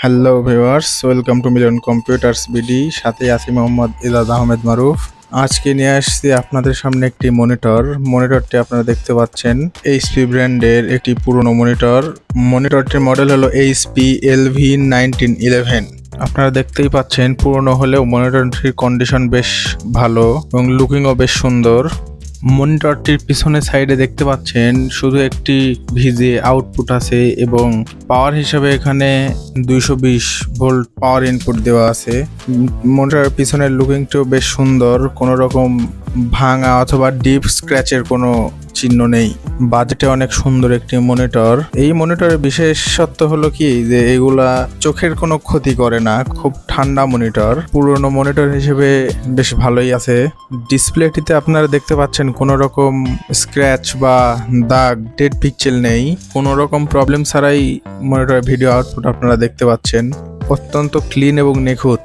Hello viewers, welcome to Milon computers BD. সাথে আছি মোহাম্মদ ইজাদ আহমেদ মারুফ। আজকে নিয়ে আসছি আপনাদের সামনে একটি মনিটরটি আপনারা দেখতে পাচ্ছেন এইচপি ব্র্যান্ডের একটি পুরনো মনিটরটির মডেল হলো এইচপি LV1911। আপনারা দেখতেই পাচ্ছেন পুরনো হলেও মনিটরটির কন্ডিশন বেশ ভালো এবং লুকিংও বেশ সুন্দর। মনিটরটির পিছনে সাইডে দেখতে পাচ্ছেন শুধু একটি ভিজে আউটপুট আছে এবং পাওয়ার হিসাবে এখানে 220 ভোল্ট পাওয়ার ইনপুট দেওয়া আছে। মনিটরের পিছনের লুকিংটিও বেশ সুন্দর, কোনো রকম ভাঙা অথবা ডিপ স্ক্র্যাচের কোনো চিহ্ন নেই। বাজেটে অনেক সুন্দর একটি মনিটর। এই মনিটরের বিশেষত্ব হলো কি যে এগুলা চোখের কোনো ক্ষতি করে না, খুব ঠান্ডা মনিটর। পুরনো মনিটর হিসেবে বেশ ভালোই আছে। ডিসপ্লেটিতে আপনারা দেখতে পাচ্ছেন কোনো রকম স্ক্র্যাচ বা দাগ, ডেড পিক্সেল নেই। কোনো রকম প্রবলেম ছাড়াই মনিটরের ভিডিও আউটপুট আপনারা দেখতে পাচ্ছেন। অত্যন্ত ক্লিন এবং নিখুঁত।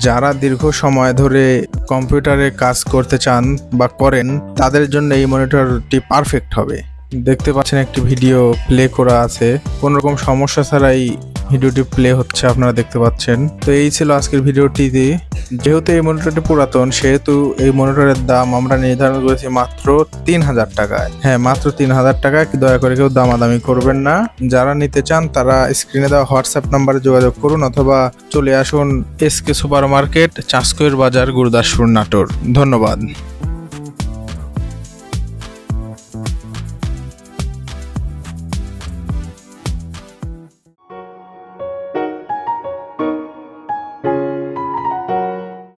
যারা দীর্ঘ সময় ধরে কম্পিউটারে কাজ করতে চান বা করেন তাদের জন্য এই মনিটরটি পারফেক্ট হবে। দেখতে পাচ্ছেন একটি ভিডিও প্লে করা আছে, কোনো রকম সমস্যা ছাড়াই ভিডিওটি প্লে হচ্ছে, আপনারা দেখতে পাচ্ছেন। তো এই ছিল আজকের ভিডিওটিতে। যেহেতু এই মনিটরটি পুরাতন সেহেতু এই মনিটরের দাম আমরা নির্ধারণ করেছি মাত্র 3000 টাকায়। হ্যাঁ, মাত্র 3000 টাকায়। দয়া করে কেউ দামাদামি করবেন না। যারা নিতে চান তারা স্ক্রিনে দেওয়া হোয়াটসঅ্যাপ নাম্বারে যোগাযোগ করুন অথবা চলে আসুন SK সুপার মার্কেট, চাষকৈর বাজার, গুরুদাসপুর, নাটোর। ধন্যবাদ।